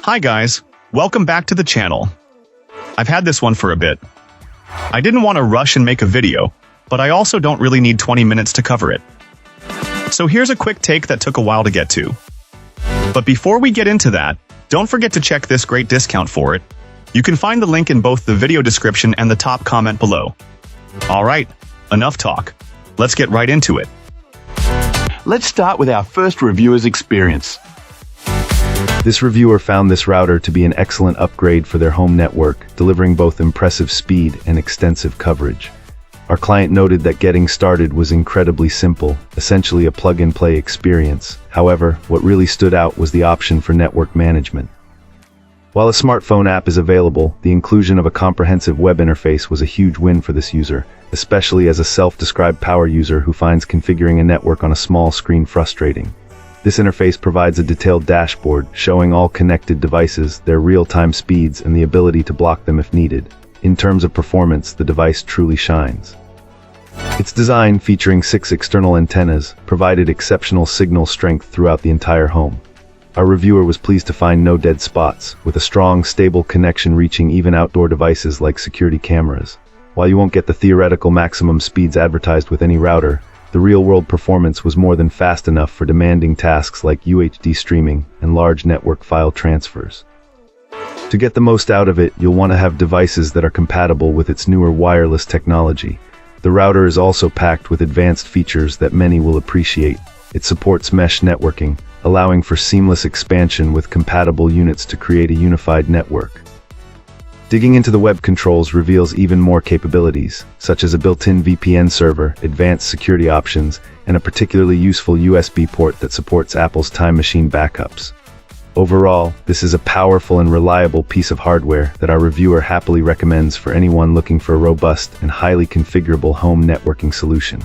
Hi guys, welcome back to the channel. I've had this one for a bit. I didn't want to rush and make a video, but I also don't really need 20 minutes to cover it. So here's a quick take that took a while to get to. But before we get into that, don't forget to check this great discount for it. You can find the link in both the video description and the top comment below. Alright, enough talk. Let's get right into it. Let's start with our first reviewer's experience. This reviewer found this router to be an excellent upgrade for their home network, delivering both impressive speed and extensive coverage. Our client noted that getting started was incredibly simple, essentially a plug-and-play experience. However, what really stood out was the option for network management. While a smartphone app is available, the inclusion of a comprehensive web interface was a huge win for this user, especially as a self-described power user who finds configuring a network on a small screen frustrating. This interface provides a detailed dashboard showing all connected devices, their real-time speeds, and the ability to block them if needed. In terms of performance, the device truly shines. Its design, featuring 6 external antennas, provided exceptional signal strength throughout the entire home. Our reviewer was pleased to find no dead spots, with a strong, stable connection reaching even outdoor devices like security cameras. While you won't get the theoretical maximum speeds advertised with any router, the real-world performance was more than fast enough for demanding tasks like UHD streaming and large network file transfers. To get the most out of it, you'll want to have devices that are compatible with its newer wireless technology. The router is also packed with advanced features that many will appreciate. It supports mesh networking, allowing for seamless expansion with compatible units to create a unified network. Digging into the web controls reveals even more capabilities, such as a built-in VPN server, advanced security options, and a particularly useful USB port that supports Apple's Time Machine backups. Overall, this is a powerful and reliable piece of hardware that our reviewer happily recommends for anyone looking for a robust and highly configurable home networking solution.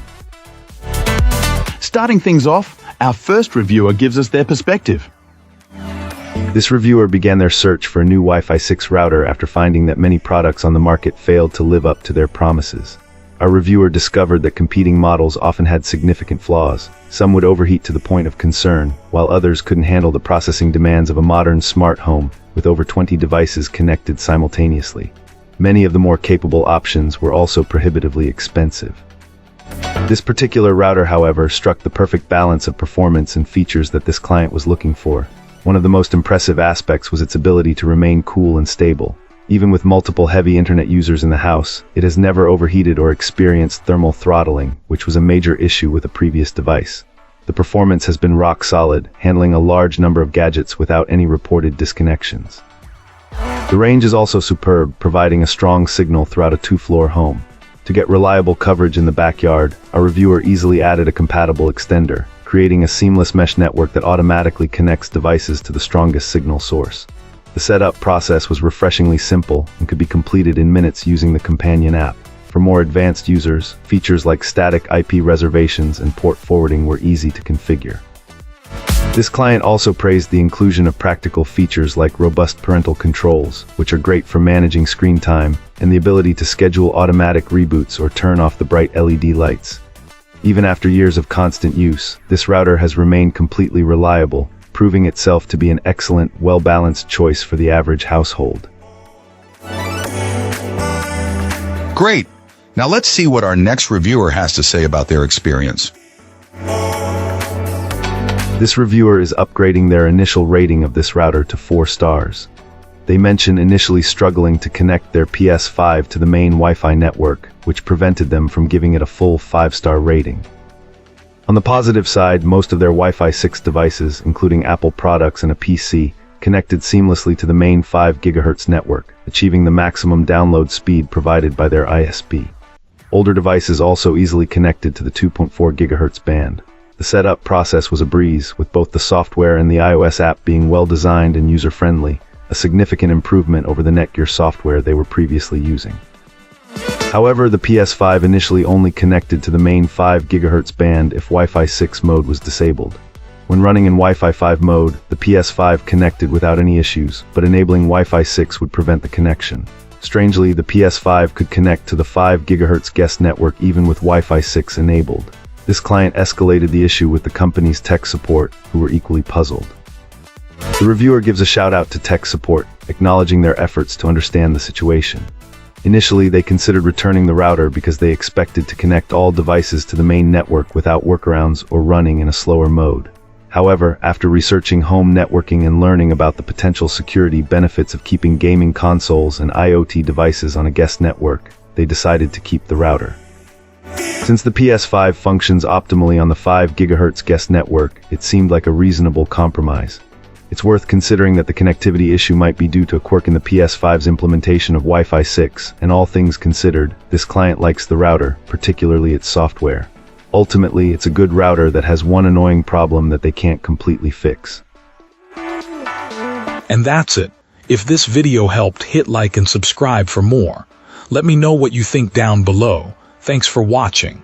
Starting things off, our first reviewer gives us their perspective. This reviewer began their search for a new Wi-Fi 6 router after finding that many products on the market failed to live up to their promises. Our reviewer discovered that competing models often had significant flaws. Some would overheat to the point of concern, while others couldn't handle the processing demands of a modern smart home with over 20 devices connected simultaneously. Many of the more capable options were also prohibitively expensive. This particular router, however, struck the perfect balance of performance and features that this client was looking for. One of the most impressive aspects was its ability to remain cool and stable. Even with multiple heavy internet users in the house, it has never overheated or experienced thermal throttling, which was a major issue with a previous device. The performance has been rock solid, handling a large number of gadgets without any reported disconnections. The range is also superb, providing a strong signal throughout a 2-floor home. To get reliable coverage in the backyard, our reviewer easily added a compatible extender, creating a seamless mesh network that automatically connects devices to the strongest signal source. The setup process was refreshingly simple and could be completed in minutes using the companion app. For more advanced users, features like static IP reservations and port forwarding were easy to configure. This client also praised the inclusion of practical features like robust parental controls, which are great for managing screen time, and the ability to schedule automatic reboots or turn off the bright LED lights. Even after years of constant use, this router has remained completely reliable, proving itself to be an excellent, well-balanced choice for the average household. Great! Now let's see what our next reviewer has to say about their experience. This reviewer is upgrading their initial rating of this router to 4 stars. They mention initially struggling to connect their PS5 to the main Wi-Fi network, which prevented them from giving it a full 5-star rating. On the positive side, most of their Wi-Fi 6 devices, including Apple products and a PC, connected seamlessly to the main 5 GHz network, achieving the maximum download speed provided by their ISP. Older devices also easily connected to the 2.4 GHz band. The setup process was a breeze, with both the software and the iOS app being well-designed and user-friendly, a significant improvement over the Netgear software they were previously using. However, the PS5 initially only connected to the main 5 GHz band if Wi-Fi 6 mode was disabled. When running in Wi-Fi 5 mode, the PS5 connected without any issues, but enabling Wi-Fi 6 would prevent the connection. Strangely, the PS5 could connect to the 5 GHz guest network even with Wi-Fi 6 enabled. This client escalated the issue with the company's tech support, who were equally puzzled. The reviewer gives a shout out to tech support, acknowledging their efforts to understand the situation. Initially, they considered returning the router because they expected to connect all devices to the main network without workarounds or running in a slower mode. However, after researching home networking and learning about the potential security benefits of keeping gaming consoles and IoT devices on a guest network, they decided to keep the router. Since the PS5 functions optimally on the 5 GHz guest network, it seemed like a reasonable compromise. It's worth considering that the connectivity issue might be due to a quirk in the PS5's implementation of Wi-Fi 6, and all things considered, this client likes the router, particularly its software. Ultimately, it's a good router that has one annoying problem that they can't completely fix. And that's it. If this video helped, hit like and subscribe for more. Let me know what you think down below. Thanks for watching.